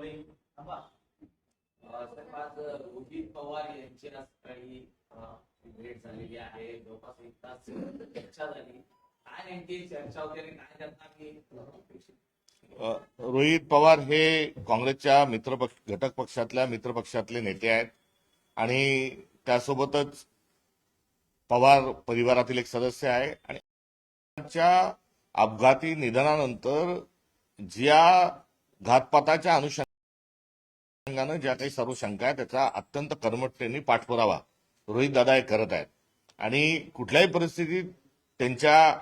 साहेब, आज रोहित पवार यांची आज सकाळी भेट झालेली आहे. जवळपास 1 तास चर्चा झाली. काय नेमकी चर्चा वगैरे काय त्यांना रोहित पवार हे काँग्रेसच्या घटक पक्षातल्या मित्र पक्षातले नेते आहेत आणि त्यासोबतच पवार परिवारातील एक सदस्य आहे. आणि त्यांच्या अपघाती निधनानंतर ज्या घातपाताच्या अनुषंगानं ज्या काही सर्व शंका आहेत त्याचा अत्यंत कर्मठतेने पाठपुरावा रोहित दादा हे करत आहेत. आणि कुठल्याही परिस्थितीत त्यांच्या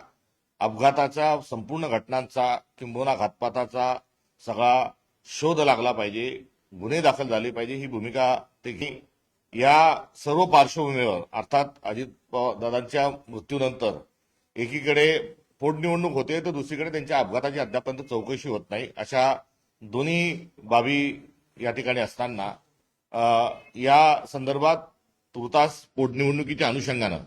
अपघाताचा संपूर्ण घटनांचा किंबहुना घातपाताचा सगळा शोध लागला पाहिजे, गुन्हे दाखल झाले पाहिजे, ही भूमिका ते घेईल. या सर्व पार्श्वभूमीवर अर्थात अजित दादांच्या मृत्यूनंतर एकीकडे पोटनिवडणूक होते तर दुसरीकडे त्यांच्या अपघाताची अद्यापर्यंत चौकशी होत नाही. अशा दोन्ही बाबी या ठिकाणी असताना या संदर्भात तुर्तास पोटनिवडणुकीच्या अनुषंगानं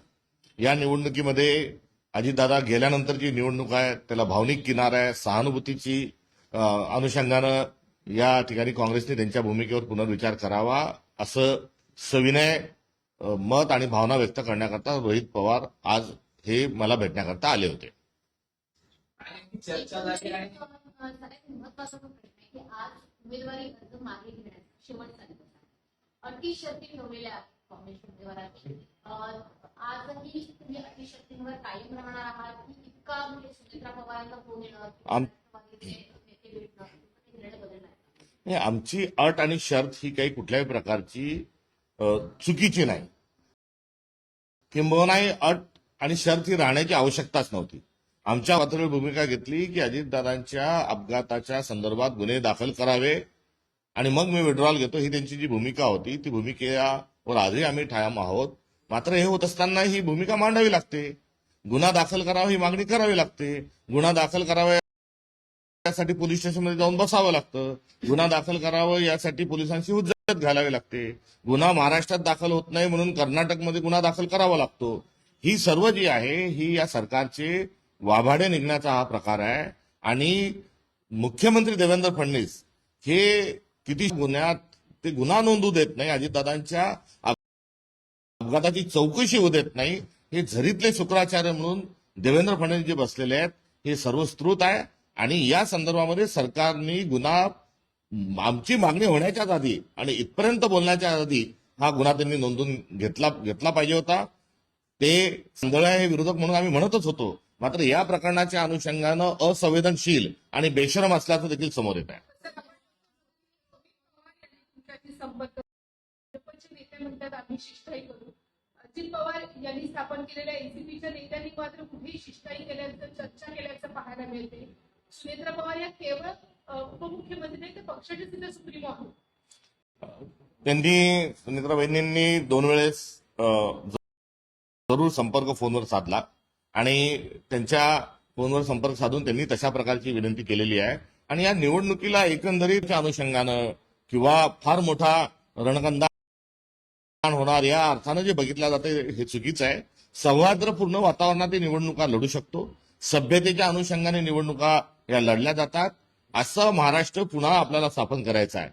या निवडणुकीमध्ये अजितदादा गेल्यानंतरची निवडणूक आहे, त्याला भावनिक किनार आहे, सहानुभूतीची अनुषंगानं या ठिकाणी काँग्रेसने त्यांच्या भूमिकेवर पुनर्विचार करावा असं सविनय मत आणि भावना व्यक्त करण्याकरता रोहित पवार आज हे मला भेटण्याकरता आले होते. चर्चा झाली आणि महत्वाचा प्रश्न आहे की आज उमेदवारी अर्ज मागे घेण्याचा शेवटचा दिवस आहे. अटी शर्ती ठेवलेल्या आहेत काँग्रेस उमेदवारांनी. आजही तुम्ही अटी शर्तींवर कायम राहणार आहात की इतका म्हणजे सुनेत्रा पवारांचा फोन येणार आमची अट आणि शर्त ही काही कुठल्याही प्रकारची चुकीची नाही, किंबहुना अट आणि शर्त ही राहण्याची आवश्यकताच नव्हती. आमच्या पातळीवर भूमिका घेतली की अजितदादांच्या अपघाताच्या संदर्भात गुन्हे दाखल करावे आणि मग मी विड्रॉल घेतो, ही त्यांची जी भूमिका होती ती भूमिकेवर आजही आम्ही ठाम आहोत. मात्र हे होत असताना ही भूमिका मांडावी लागते. गुन्हा दाखल करावा ही मागणी करावी लागते. गुन्हा दाखल करावा यासाठी पोलीस स्टेशनमध्ये जाऊन बसावं लागतं. गुन्हा दाखल करावं यासाठी पोलिसांची हुज्जत घालावी लागते. गुन्हा महाराष्ट्रात दाखल होत नाही म्हणून कर्नाटकमध्ये गुन्हा दाखल करावा लागतो. ही सर्व जी आहे ही या सरकारचे वाभाडे निघण्याचा हा प्रकार आहे. आणि मुख्यमंत्री देवेंद्र फडणवीस हे किती गुन्ह्यात ते गुन्हा नोंदू देत नाही, अजितदादांच्या अपघाताची चौकशी होऊ देत नाही. हे झरीतले शुक्राचार्य म्हणून देवेंद्र फडणवीस जे बसलेले आहेत हे सर्वस्कृत आहे. आणि या संदर्भामध्ये सरकारने गुन्हा आमची मागणी होण्याच्याच आधी आणि इथपर्यंत बोलण्याच्या आधी हा गुन्हा त्यांनी नोंदून घेतला पाहिजे होता. ते संदळ्या हे विरोधक म्हणून आम्ही म्हणतच होतो, मात्र या प्रकरणाच्या अनुषंगानं असंवेदनशील आणि बेशरम असल्याचं देखील समोर येत आहे. अजित पवार यांनी स्थापन केलेल्या एनसीपीच्या नेत्यांनी मात्र कुठेही शिष्टाई केल्याचं चर्चा केल्याचं पाहायला मिळते. सुनेत्रा पवार या केवळ उपमुख्यमंत्री नाही तर पक्षाचे सुद्धा सुप्रीमो आहेत. त्यांनी सुनेत्रा बहिणींनी 2 वेळेस जरूर संपर्क फोनवर साधला आणि त्यांच्या फोनवर संपर्क साधून त्यांनी तशा प्रकारची विनंती केलेली आहे. आणि या निवडणुकीला एकंदरीत अनुषंगानं किंवा फार मोठा रणकंदा होणार या अर्थानं जे बघितलं जाते हे चुकीचं आहे. सौहार्दपूर्ण वातावरणात निवडणुका लढू शकतो. सभ्यतेच्या अनुषंगाने निवडणुका या लढल्या जातात. असं महाराष्ट्र पुन्हा आपल्याला स्थापन करायचं आहे.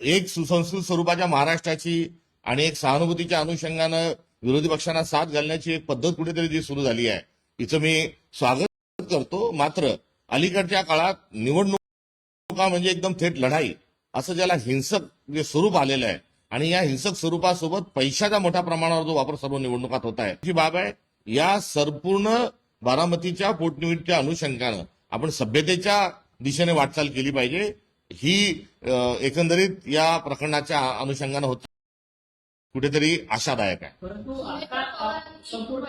एक सुसंस्कृत स्वरूपाच्या महाराष्ट्राची आणि एक सहानुभूतीच्या अनुषंगानं विरोधी पक्षांना साथ घालण्याची एक पद्धत कुठेतरी जी सुरू झाली आहे हिचं मी स्वागत करतो. मात्र अलीकडच्या काळात निवडणुका म्हणजे एकदम थेट लढाई असं ज्याला हिंसक जे स्वरूप आलेलं आहे आणि या हिंसक स्वरूपासोबत पैशाचा मोठ्या प्रमाणावर जो वापर सर्व निवडणुकात होत आहे ही बाब आहे. या संपूर्ण बारामतीच्या पोटनिवडणुकीच्या अनुषंगानं आपण सभ्यतेच्या दिशेने वाटचाल केली पाहिजे. ही एकंदरीत या प्रकरणाच्या अनुषंगानं होत कुठेतरी आशादायक आहे. परंतु आता संपूर्ण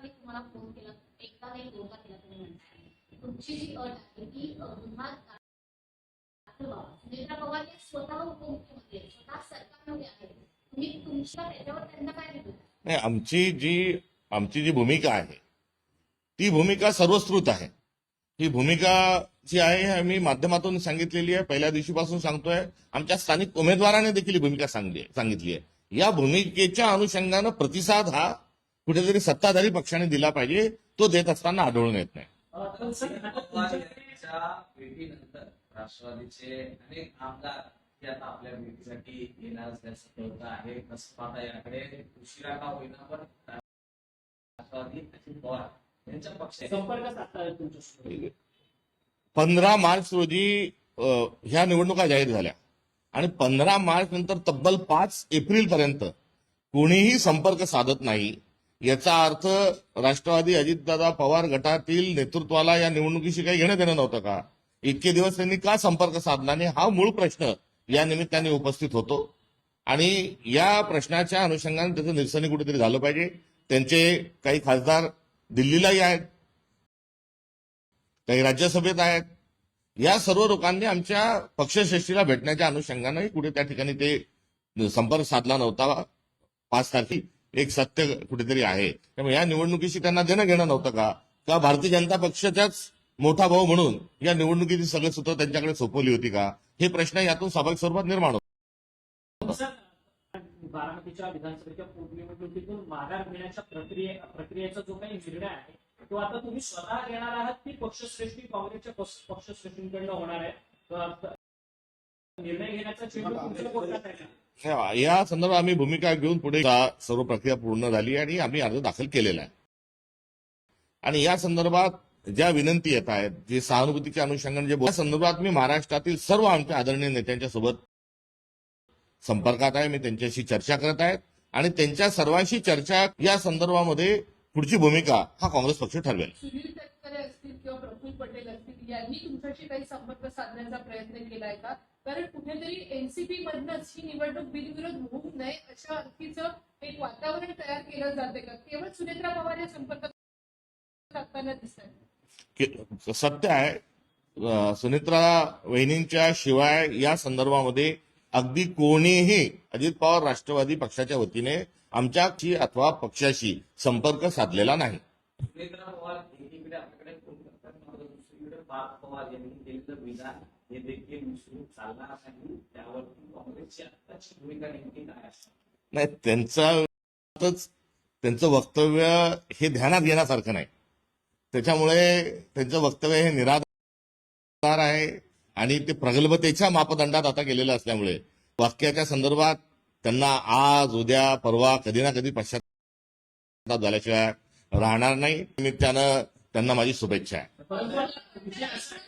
तुम्हाला फोन केला एकदा नाही दोनदा केला तुम्ही म्हणताय तुमची जी अट आहे की गुन्हा सुनेत्रा पवार हे स्वतः उपमुख्यमंत्री आहेत, स्वतः सरकारमध्ये आहेत, तुम्ही तुमच्या त्याच्यावर त्यांना काय दिलं नाही. आमची जी भूमिका आहे ती भूमिका सर्वस्कृत आहे. ही भूमिका जी आहे आम्ही माध्यमातून सांगितलेली आहे, पहिल्या दिवशीपासून सांगतोय. आमच्या स्थानिक उमेदवाराने देखील ही भूमिका सांगितली आहे. या भूमिकेच्या अनुषंगानं प्रतिसाद हा कुठेतरी सत्ताधारी पक्षाने दिला पाहिजे, तो देत असताना आढळून येत नाही. आजच्या भेटीनंतर राष्ट्रवादीचे अनेक आमदार हे आता आपल्या भेटीसाठी येणार असल्याचं कळतं आहे. कसं पाहता याकडे उशिरा का होईना पण राष्ट्रवादी अजित पवार यांच्या पक्षाचे संपर्क साधला तुमच्यासोबत 15 मार्च रोजी ह्या निवडणुका जाहीर झाल्या आणि 15 मार्च नंतर तब्बल 5 एप्रिल पर्यंत कोणीही संपर्क साधत नाही. याचा अर्थ राष्ट्रवादी अजितदादा पवार गटातील नेतृत्वाला या निवडणुकीशी काही घेणं देणं नव्हतं का? इतके दिवस त्यांनी का संपर्क साधला नाही हा मूळ प्रश्न या निमित्ताने उपस्थित होतो आणि या प्रश्नाच्या अनुषंगाने त्याचं निरसनी कुठेतरी झालं पाहिजे. त्यांचे काही खासदार दिल्लीलाही आहेत, काही राज्यसभेत आहेत. या सर्व लोकांनी आमच्या पक्षश्रेष्ठीला भेटण्याच्या अनुषंगाने कुठे त्या ठिकाणी ते संपर्क साधला नव्हता. 5 तारखे एक सत्य कुठेतरी आहे. त्यामुळे या निवडणुकीशी त्यांना देणं घेणं नव्हतं का भारतीय जनता पक्षाच्याच मोठा भाऊ म्हणून या निवडणुकीची सगळं सूत्र त्यांच्याकडे सोपवली होती का? हे प्रश्न यातून स्वाभाविक स्वरूपात निर्माण होतो. सर, बारामतीच्या विधानसभेच्या पोटनिवडणुकीतून माघार घेण्याच्या प्रक्रियेचा जो काही निर्णय आहे तो आता तुम्ही स्वतः घेणार आहात की पक्षश्रेष्ठी काँग्रेसच्या पक्षश्रेष्ठींकडनं होणार आहे? निर्णय घेण्याचा चेंडू तुमच्या कोर्टात आहे का? या संदर्भात आम्ही भूमिका घेऊन पुढे सर्व प्रक्रिया पूर्ण झाली आणि आम्ही अर्ज दाखल केलेला आहे. आणि या संदर्भात ज्या विनंती येत आहेत, जे सहानुभूतीच्या अनुषंगाने या संदर्भात मी महाराष्ट्रातील सर्व आमच्या आदरणीय नेत्यांच्या सोबत संपर्कात आहे. मी त्यांच्याशी चर्चा करत आहे आणि त्यांच्या सर्वांशी चर्चा या संदर्भामध्ये पुढची भूमिका हा काँग्रेस पक्ष ठरवेल. सुनील तटकरे असतील किंवा प्रफुल्ल पटेल असतील यांनी तुमच्याशी काही संपर्क साधण्याचा प्रयत्न केलाय का? कारण कुठेतरी एनसीपी मधनच ही निवडणूक बिनविरोध होऊ नये अशा अर्थीचं एक वातावरण तयार केलं जाते का? केवळ सुनेत्रा पवार या संपर्क साधताना दिसतात. सत्य आहे, सुनेत्रा वहिनींच्या शिवाय या संदर्भामध्ये अगदी कोणीही अजित पवार राष्ट्रवादी पक्षाच्या वतीने आमच्याशी अथवा पक्षाशी संपर्क साधलेला नाही. सुनेत्रा पवार एकीकडे आपल्याकडे फोन करतात, मात्र दुसरीकडे पार्थ पवार यांनी केलेलं विधान हे देखील विसरून चालणार नाही. त्यावरती काँग्रेसची आत्ताची भूमिका नेमकी काय असणार? नाही, त्यांचं वक्तव्य हे ध्यानात घेण्यासारखं नाही. त्याच्यामुळे त्यांचं वक्तव्य हे निराधार आहे आणि ते प्रगल्भतेच्या मापदंडात आता गेलेलं असल्यामुळे वाक्याच्या संदर्भात त्यांना आज उद्या परवा कधी ना कधी पश्चाताप झाल्याशिवाय राहणार नाही. निमित्तानं त्यांना माझी शुभेच्छा आहे. परंतु विषय असा आहे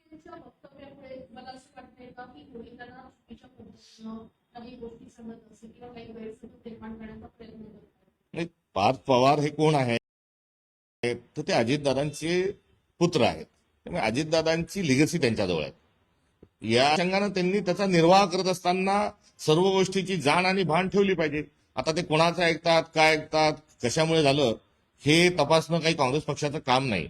की यांच्या वक्तव्यामुळे मला असं वाटतंय का की पोलिसांना चुकीच्या पद्धतीनं काही गोष्टी समजत असेल किंवा काही गैरसमज निर्माण करण्याचा प्रयत्न करतात. नाही, पार्थ पवार हे कोण आहे? तर ते अजितदादांचे पुत्र आहेत. त्यामुळे अजितदादांची लिगसी त्यांच्याजवळ आहे. या अनुषंगानं त्यांनी त्याचा निर्वाह करत असताना सर्व गोष्टीची जाण आणि भान ठेवली पाहिजे. आता ते कोणाचं ऐकतात, काय ऐकतात, कशामुळे झालं हे तपासणं काही काँग्रेस पक्षाचं काम नाही.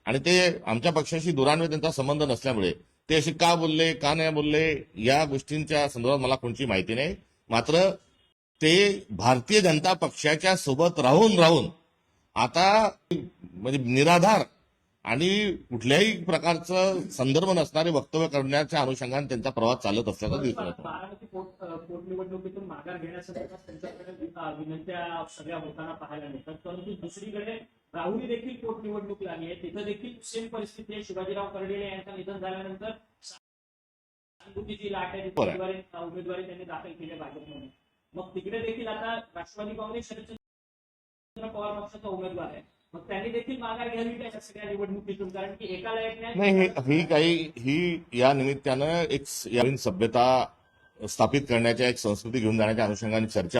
आणि ते आमच्या पक्षाशी दुरान्वय त्यांचा संबंध नसल्यामुळे ते असे का बोलले, का नाही बोलले या गोष्टींच्या संदर्भात मला कोणती माहिती नाही. मात्र ते भारतीय जनता पक्षाच्या सोबत राहून आता म्हणजे निराधार आणि कुठल्याही प्रकारचं संदर्भ नसणारे वक्तव्य करण्याच्या अनुषंगाने त्यांचा प्रवास चालत असल्याचं दिसून येतो. बारामती पोटनिवडणुकीतून माघार घेण्यासंदर्भात त्यांच्याकडे विनंत्या सगळ्या होताना पाहायला मिळतात. परंतु दुसरीकडे राहुरी देखील पोटनिवडणूक लागली आहे, तिथं देखील सेम परिस्थिती आहे. शिवाजीराव कर्डिले यांचं निधन झाल्यानंतर सहानुभूतीची लाट आहे, उमेदवारी त्यांनी दाखल केली आहे भाजपमध्ये. मग तिकडे देखील आता राष्ट्रवादी काँग्रेस शरदचंद्र पवार पक्षाचा उमेदवार आहे. मग त्यांनी देखील माघार घ्यावी त्या सगळ्या निवडणुकीतून, कारण की एकाला एक नाही, ही या निमित्तानं एक नवीन सभ्यता स्थापित करण्याच्या एक संस्कृती घेऊन जाण्याच्या अनुषंगाने चर्चा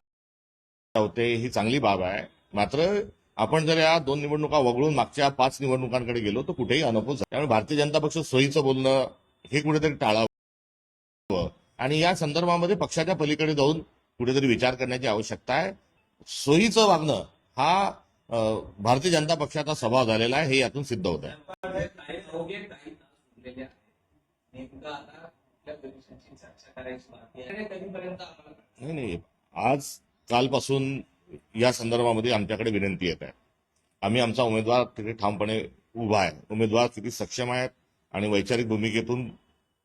होते, ही चांगली बाब आहे. मात्र आपण जर या 2 निवडणुका वगळून मागच्या 5 निवडणुकांकडे गेलो तर कुठेही अनफो झाला. त्यामुळे भारतीय जनता पक्ष सोयीचं बोलणं हे कुठेतरी टाळावं आणि या संदर्भामध्ये पक्षाच्या पलीकडे जाऊन कुठेतरी विचार करण्याची आवश्यकता आहे. सोयीचं वागणं हा भारतीय जनता पक्षाचा स्वभाव झालेला आहे, हे यातून सिद्ध होत आहे. काही अवघे काही तास उरलेले आहेत. नेमकं आता आपल्या परीक्षांची चर्चा करायची बाकी आहे. कधीपर्यंत आपण नाही, आज कालपासून या संदर्भामध्ये आमच्याकडे विनंती येत आहे. आम्ही आमचा उमेदवार तिथे ठामपणे उभा आहे. उमेदवार किती सक्षम आहेत आणि वैचारिक भूमिकेतून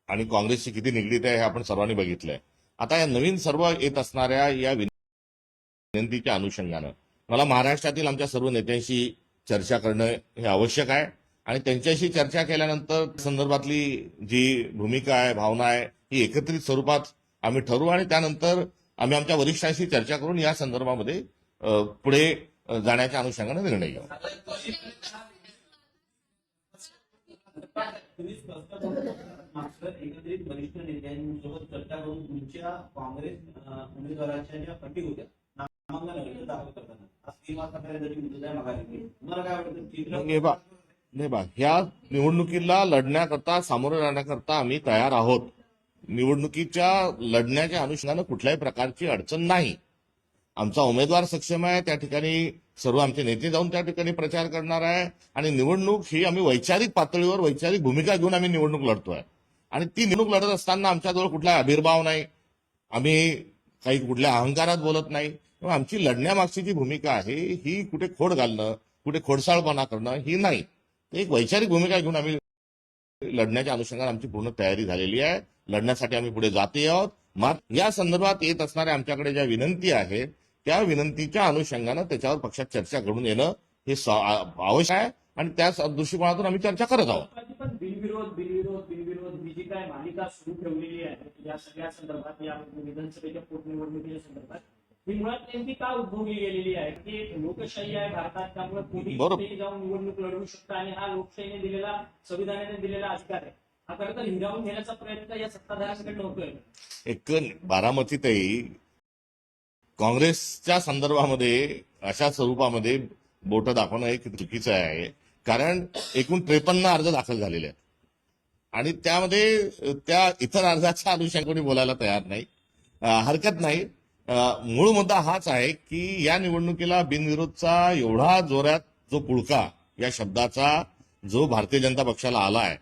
आणि काँग्रेसशी किती निगडीत आहे हे आपण सर्वांनी बघितलंय. आता या नवीन सर्व येत असणाऱ्या या विनंतीच्या अनुषंगानं मला महाराष्ट्रातील आमच्या सर्व नेत्यांशी चर्चा करणं हे आवश्यक आहे आणि त्यांच्याशी चर्चा केल्यानंतर संदर्भातली जी भूमिका आहे, भावना आहे, ही एकत्रित स्वरूपात आम्ही ठरवू आणि त्यानंतर आम्ही आमच्या वरिष्ठांशी चर्चा करून या संदर्भामध्ये पुढे जाण्याच्या अनुषंगाने निर्णय घेऊ. तुम्ही स्पष्ट बोलता, मात्र एकत्रित वरिष्ठ नेत्यांसोबत चर्चा करून तुमच्या काँग्रेस उमेदवाराच्या ज्या अटी होत्या नामांकन अर्ज दाखल करताना आज 3 वाजतापर्यंतची मुदत आहे माघारी. तुम्हाला काय वाटतं? नाही बा, ह्या निवडणुकीला लढण्याकरता, सामोरं जाण्याकरता आम्ही तयार आहोत. निवडणुकीच्या लढण्याच्या अनुषंगानं कुठल्याही प्रकारची अडचण नाही. आमचा उमेदवार सक्षम आहे, त्या ठिकाणी सर्व आमचे नेते जाऊन त्या ठिकाणी प्रचार करणार आहे आणि निवडणूक ही आम्ही वैचारिक पातळीवर वैचारिक भूमिका घेऊन आम्ही निवडणूक लढतोय आणि ती निवडणूक लढत असताना आमच्याजवळ कुठला आविर्भाव नाही, आम्ही काही कुठल्या अहंकारात बोलत नाही. तेव्हा आमची लढण्यामागची जी भूमिका आहे ही कुठे खोड घालणं, कुठे खोडसाळपणा करणं ही नाही. एक वैचारिक भूमिका घेऊन आम्ही लढण्याच्या अनुषंगाने आमची पूर्ण तयारी झालेली आहे. लढण्यासाठी आम्ही पुढे जाते आहोत. मात्र या संदर्भात येत असणाऱ्या आमच्याकडे ज्या विनंती आहेत त्या विनंतीच्या अनुषंगानं त्याच्यावर पक्षात चर्चा घडून येणं हे आवश्यक आहे आणि त्याच दृष्टिकोनातून आम्ही चर्चा करत आहोत. पण बिनविरोध ही जी काय मालिका सुरू ठेवलेली आहे या सगळ्या संदर्भात, या विधानसभेच्या पोटनिवडणुकीच्या संदर्भात, ही मुळात नेमकी का उद्भवली गेलेली आहे की लोकशाही आहे भारतात, त्यामुळे कोणी कुठेही जाऊन निवडणूक लढवू शकतं आणि हा लोकशाहीने दिलेला, संविधानाने दिलेला अधिकार आहे. हा खरं तर हिरावून घेण्याचा प्रयत्न या सत्ताधाऱ्यांकडे होतोय. एक बारामतीतही काँग्रेसच्या संदर्भामध्ये अशा स्वरूपामध्ये बोटं दाखवणं हे चुकीचं आहे. कारण एकूण 53 अर्ज दाखल झालेले आहेत आणि त्यामध्ये त्या इतर अर्जाच्या अनुषंगाने कोणी बोलायला तयार नाही. हरकत नाही. मूळ मुद्दा हाच आहे की या निवडणुकीला बिनविरोधचा एवढा जोरात जो पुळका या शब्दाचा जो भारतीय जनता पक्षाला आलाय,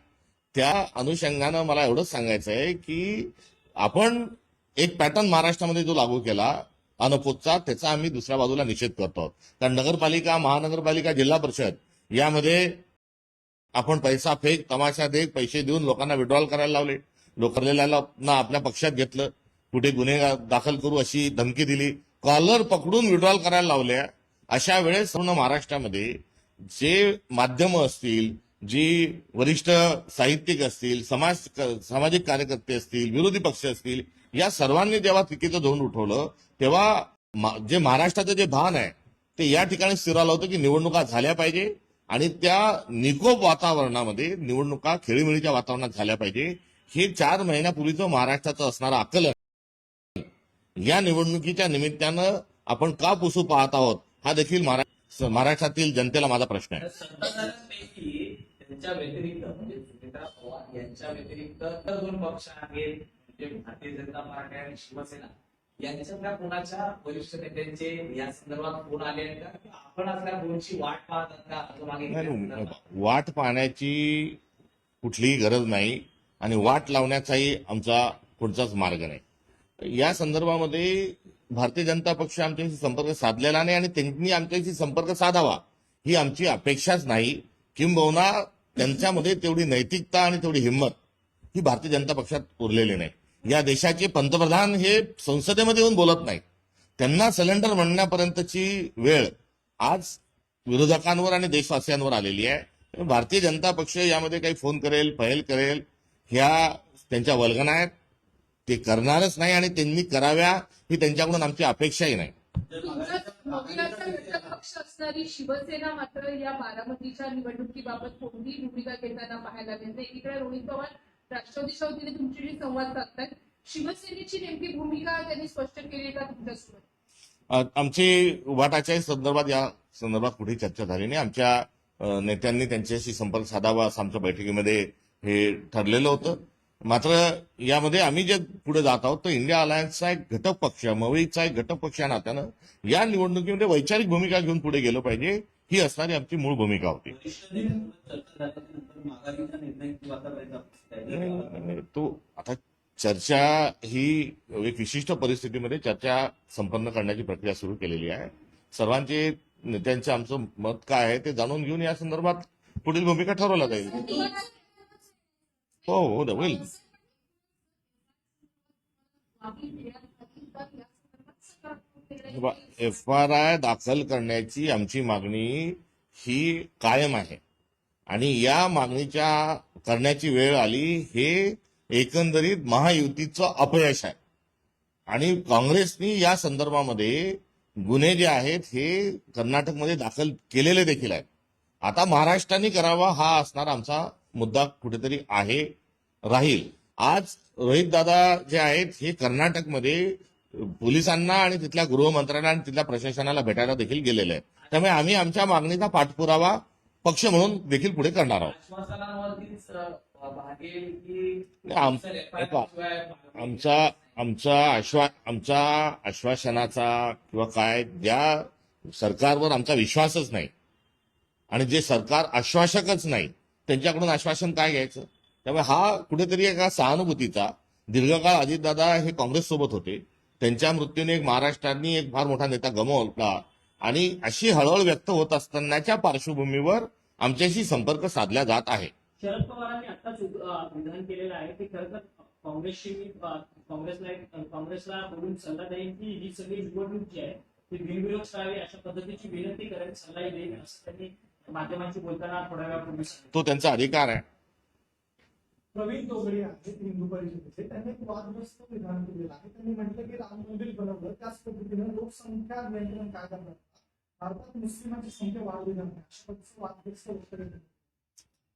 त्या अनुषंगानं मला एवढंच सांगायचं आहे की आपण एक पॅटर्न महाराष्ट्रामध्ये जो लागू केला अनपोतचा, त्याचा आम्ही दुसऱ्या बाजूला निषेध करतो. कारण नगरपालिका, महानगरपालिका, जिल्हा परिषद यामध्ये आपण पैसा फेक, तमाशा देख, पैसे देऊन लोकांना विड्रॉल करायला लावले. लोकांना आपल्या पक्षात घेतलं, कुठे गुन्हे दाखल करू अशी धमकी दिली, कॉलर पकडून विड्रॉल करायला लावल्या. अशा वेळेस पूर्ण महाराष्ट्रामध्ये जे माध्यमं असतील, जी वरिष्ठ साहित्यिक असतील, सामाजिक कार्यकर्ते असतील, विरोधी पक्ष असतील, या सर्वांनी जेव्हा चुकीचं धोरण उठवलं तेव्हा जे महाराष्ट्राचं जे भान आहे ते या ठिकाणी स्थिरावलं होतं की निवडणुका झाल्या पाहिजे आणि त्या निकोप वातावरणामध्ये निवडणुका खेळीमेळीच्या वातावरणात झाल्या पाहिजे. हे 4 महिन्यापूर्वीचं महाराष्ट्राचं असणारं आकलन या निवडणुकीच्या निमित्तानं आपण का पुसू पाहत आहोत हा देखील महाराष्ट्रातील जनतेला माझा प्रश्न आहे. सत्ताधाऱ्यांपैकी त्यांच्या व्यतिरिक्त म्हणजे सुनेत्रा पवार यांच्या व्यतिरिक्त इतर 2 पक्ष आहेत, म्हणजे भारतीय जनता पार्टी आणि शिवसेना, यांच्यातल्या कोणाच्या वरिष्ठ नेत्यांचे या संदर्भात फोन आले आहेत का? आपण असल्या फोनची वाट पाहतात का? असं मागे वाट पाहण्याची कुठलीही गरज नाही आणि वाट लावण्याचाही आमचा पुढचाच मार्ग नाही. या संदर्भामध्ये भारतीय जनता पक्ष आमच्याशी संपर्क साधलेला नाही आणि त्यांनी आमच्याशी संपर्क साधावा ही आमची अपेक्षाच नाही. किंबहुना त्यांच्यामध्ये तेवढी नैतिकता आणि तेवढी हिंमत ही भारतीय जनता पक्षात उरलेली नाही. या देशाचे पंतप्रधान हे संसदेमध्ये येऊन बोलत नाहीत. त्यांना सिलेंडर म्हणण्यापर्यंतची वेळ आज विरोधकांवर आणि देशवासियांवर आलेली आहे. भारतीय जनता पक्ष यामध्ये काही फोन करेल, पहल करेल, ह्या त्यांच्या वल्गना आहेत. ते करणारच नाही आणि त्यांनी कराव्या ही त्यांच्याकडून आमची अपेक्षाही नाही. नवीनाचा घटक पक्ष असणारी शिवसेना मात्र या बारामतीच्या निवडणुकीबाबत कोणतीही भूमिका घेताना पाहायला मिळते. एकीकडे रोहित पवार राष्ट्रवादीच्या वतीने तुमच्याशी संवाद साधतात, शिवसेनेची नेमकी भूमिका त्यांनी स्पष्ट केली का तुमच्यासोबत? आमची उभाटाच्या संदर्भात या संदर्भात कुठेही चर्चा झाली नाही. आमच्या नेत्यांनी त्यांच्याशी संपर्क साधावा असं आमच्या बैठकीमध्ये हे ठरलेलं होतं. मात्र यामध्ये आम्ही जे पुढे जात आहोत तर इंडिया अलायन्सचा एक घटक पक्ष, मवईचा एक घटक पक्ष या नात्यानं या निवडणुकीमध्ये वैचारिक भूमिका घेऊन पुढे गेलं पाहिजे ही असणारी आमची मूळ भूमिका होती. तो आता चर्चा ही एक विशिष्ट परिस्थितीमध्ये चर्चा संपन्न करण्याची प्रक्रिया सुरू केलेली आहे. सर्वांचे नेत्यांचे आमचं मत काय आहे ते जाणून घेऊन या संदर्भात पुढील भूमिका ठरवल्या जाईल. हो होईल. FRI दाखल करण्याची आमची मागणी ही कायम आहे. आणि या मागणीच्या करण्याची वेळ आली, हे एकंदरीत महायुतीचं अपयश आहे. आणि काँग्रेसनी या संदर्भामध्ये गुन्हे जे आहेत हे कर्नाटकमध्ये दाखल केलेले देखील आहेत. आता महाराष्ट्राने करावा हा असणार आमचा मुद्दा कुठेतरी आहे, राहील. आज रोहित दादा जे आहेत हे कर्नाटकमध्ये पोलिसांना आणि तिथल्या गृहमंत्र्यांना आणि तिथल्या प्रशासनाला भेटायला देखील गेलेले आहेत. त्यामुळे आम्ही आमच्या मागणीचा पाठपुरावा पक्ष म्हणून देखील पुढे करणार आहोत. आश्वासनांवरतीच भागेल की आम- शिवाय आमचा आश्वासनाचा किंवा काय ज्या सरकारवर आमचा विश्वासच नाही आणि जे सरकार आश्वासकच नाही त्यांच्याकडून आश्वासन काय घ्यायचं. त्यामुळे हा कुठेतरी एका सहानुभूतीचा दीर्घकाळ अजितदादा हे काँग्रेस सोबत होते, त्यांच्या मृत्यूने एक महाराष्ट्राने एक फार मोठा नेता गमावला आणि अशी हळहळ व्यक्त होत असतानाच्या पार्श्वभूमीवर आमच्याशी संपर्क साधला जात आहे. शरद पवारांनी आत्ताच विधान केलेलं आहे की खरं तर काँग्रेसला बोलून सल्ला देईल की ही सगळी निवडणूक जी आहे ती बिनविरोध करावी अशा पद्धतीची विनंती करेल, सल्लाही देईल असं त्यांनी माध्यमांशी बोलताना थोड्या वेळापूर्वी सांगितलं. तो त्यांचा अधिकार आहे. प्रवीण तोगडे आहेत हिंदू परिषदेचे, त्यांनी एक वादग्रस्त विधान केलेलं आहे. त्यांनी म्हटलं की राम मंदिर बनवलं त्याच पद्धतीनं लोकसंख्या नियंत्रण कायदा बनवला, भारतात मुस्लिमांची संख्या वाढली नाही अशा पद्धतीचं वादग्रस्त वक्तव्य केलं.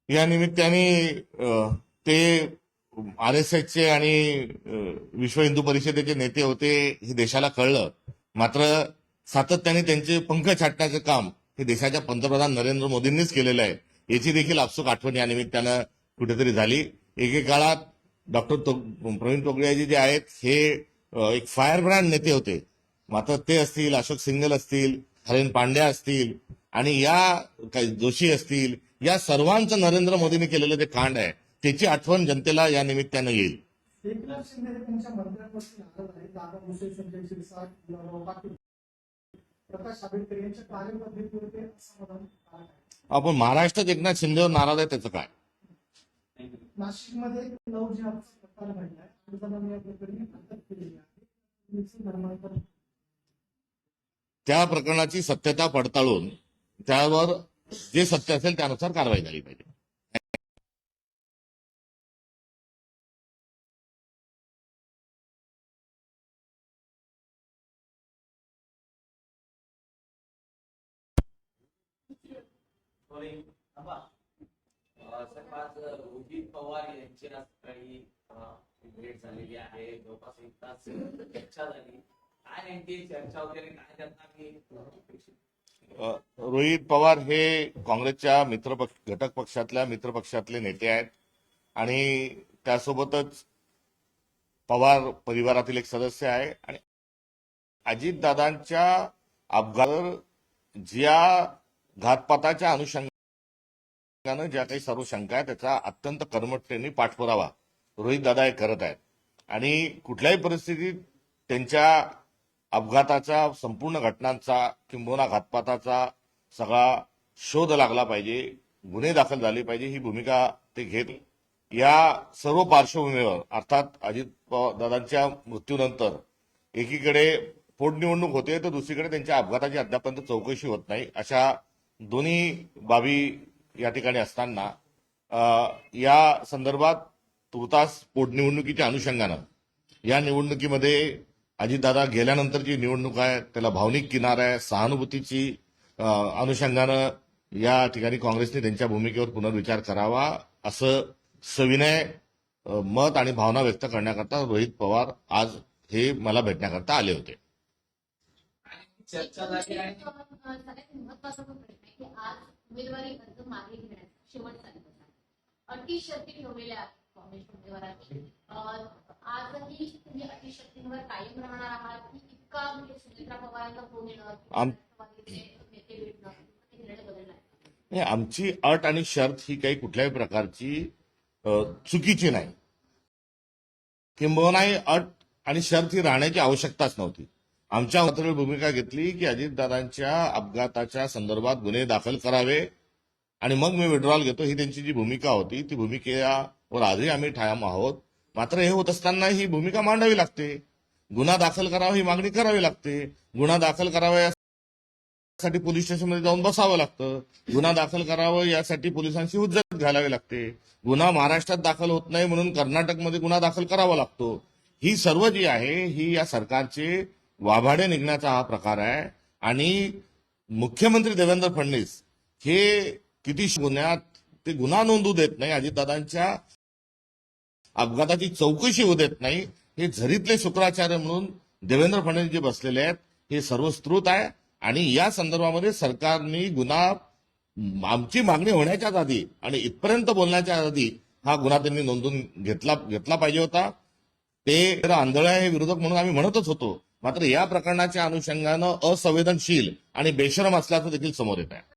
या निमित्ताने ते RSSचे आणि विश्व हिंदू परिषदेचे नेते होते हे देशाला कळलं. मात्र सातत्याने त्यांचे पंख छाटण्याचं काम हे देशाच्या पंतप्रधान नरेंद्र मोदींनीच केलेलं आहे, याची देखील आपसूक आठवण या निमित्तानं कुठेतरी झाली. एकेकाळात डॉक्टर प्रवीण तोगडियाजी जे आहेत हे एक फायर ब्रँड नेते होते. मात्र ते असतील, अशोक सिंगल असतील, हरेन पांड्या असतील आणि या काही जोशी असतील, या सर्वांचं नरेंद्र मोदींनी केलेलं जे कांड आहे त्याची आठवण जनतेला या निमित्तानं येईल. एकनाथ शिंदे हे त्यांच्या मंत्र्यांवरती नाराज आहे. दादा भुसे, संजय शिरसाट, पाटील, प्रकाश आंबेडकर यांच्या कार्यपद्धतीवर ते असमाधान आहे. आपण महाराष्ट्रात एकनाथ शिंदेवर नाराज आहे त्याचं काय? नाशिकमध्ये लव जिहादचा प्रकार घडलाय. 8 जणांनी या प्रकरणी अटक केलेली आहे. धर्मांतर त्या प्रकरणाची सत्यता पडताळून त्यावर जे सत्य असेल त्यानुसार कारवाई झाली पाहिजे. साहेब, आज रोहित पवार यांची आज सकाळी भेट झालेली आहे. जवळपास एक तास चर्चा झाली. काय नेमकी चर्चा वगैरे काय त्यांना मी रोहित पवार हे काँग्रेसच्या घटक पक्षातल्या मित्रपक्षातले नेते आहेत आणि त्यासोबतच पवार परिवारातील एक सदस्य आहे. आणि अजितदादांच्या अपघातावर ज्या घातपाताच्या अनुषंगानं ज्या काही सर्व शंका आहेत त्याचा अत्यंत कर्मठतेने पाठपुरावा रोहित दादा हे करत आहेत. आणि कुठल्याही परिस्थितीत त्यांच्या अपघाताचा संपूर्ण घटनांचा किंबहुना घातपाताचा सगळा शोध लागला पाहिजे, गुन्हे दाखल झाले पाहिजे, ही भूमिका ते घेत. या सर्व पार्श्वभूमीवर अर्थात अजित दादांच्या मृत्यूनंतर एकीकडे पोटनिवडणूक होते तर दुसरीकडे त्यांच्या अपघाताची अद्यापर्यंत चौकशी होत नाही. अशा दोन्ही बाबी या ठिकाणी असताना या संदर्भात तुर्तास पोटनिवडणुकीच्या अनुषंगानं या निवडणुकीमध्ये अजितदादा गेल्यानंतरची निवडणूक आहे, त्याला भावनिक किनार आहे, सहानुभूतीची अनुषंगानं या ठिकाणी काँग्रेसने त्यांच्या भूमिकेवर पुनर्विचार करावा असं सविनय मत आणि भावना व्यक्त करण्याकरता रोहित पवार आज हे मला भेटण्याकरता आले होते. चर्चा झाली आहे. सगळ्यात महत्वाचा तो प्रश्न आहे की आज उमेदवारी अर्ज मागे घेण्याचा शेवटचा दिवस आहे. अटी शर्ती ठेवलेल्या आहेत काँग्रेस उमेदवारांनी. आजही तुम्ही अटी शर्तींवर कायम राहणार आहात की इतका म्हणजे सुनेत्रा पवारांना फोन येणं, नेते भेटणं, निर्णय बदलणार? आमची अट आणि शर्त ही काही कुठल्याही प्रकारची चुकीची नाही, किंबहुना अट आणि शर्त ही राहण्याची आवश्यकताच नव्हती. आमच्या मात्र भूमिका घेतली की अजितदादांच्या अपघाताच्या संदर्भात गुन्हे दाखल करावे आणि मग मी विड्रॉल घेतो, ही त्यांची जी भूमिका होती ती भूमिकेवर आजही आम्ही ठाम आहोत. मात्र हे होत असताना ही भूमिका मांडावी लागते. गुन्हा दाखल करावा ही मागणी करावी लागते. गुन्हा दाखल करावा साठी पोलीस स्टेशनमध्ये जाऊन बसावं लागतं. गुन्हा दाखल करावं यासाठी पोलिसांची हुज्जत घालावी लागते. गुन्हा महाराष्ट्रात दाखल होत नाही म्हणून कर्नाटकमध्ये गुन्हा दाखल करावा लागतो. ही सर्व जी आहे ही या सरकारचे वाभाडे निघण्याचा हा प्रकार आहे. आणि मुख्यमंत्री देवेंद्र फडणवीस हे किती गुन्ह्यात ते गुन्हा नोंदू देत नाही, अजितदादांच्या अपघाताची चौकशी होऊ देत नाही. हे झरीतले शुक्राचार्य म्हणून देवेंद्र फडणवीस जे बसलेले आहेत हे सर्वस्कृत आहे. आणि या संदर्भामध्ये सरकारने गुन्हा आमची मागणी होण्याच्याच आधी आणि इथपर्यंत बोलण्याच्या आधी हा गुन्हा त्यांनी नोंदून घेतला पाहिजे होता. ते आंधळे हे विरोधक म्हणून आम्ही म्हणतच होतो, मात्र या प्रकरणाच्या अनुषंगानं असंवेदनशील आणि बेशरम असल्याचं देखील समोर येत आहे.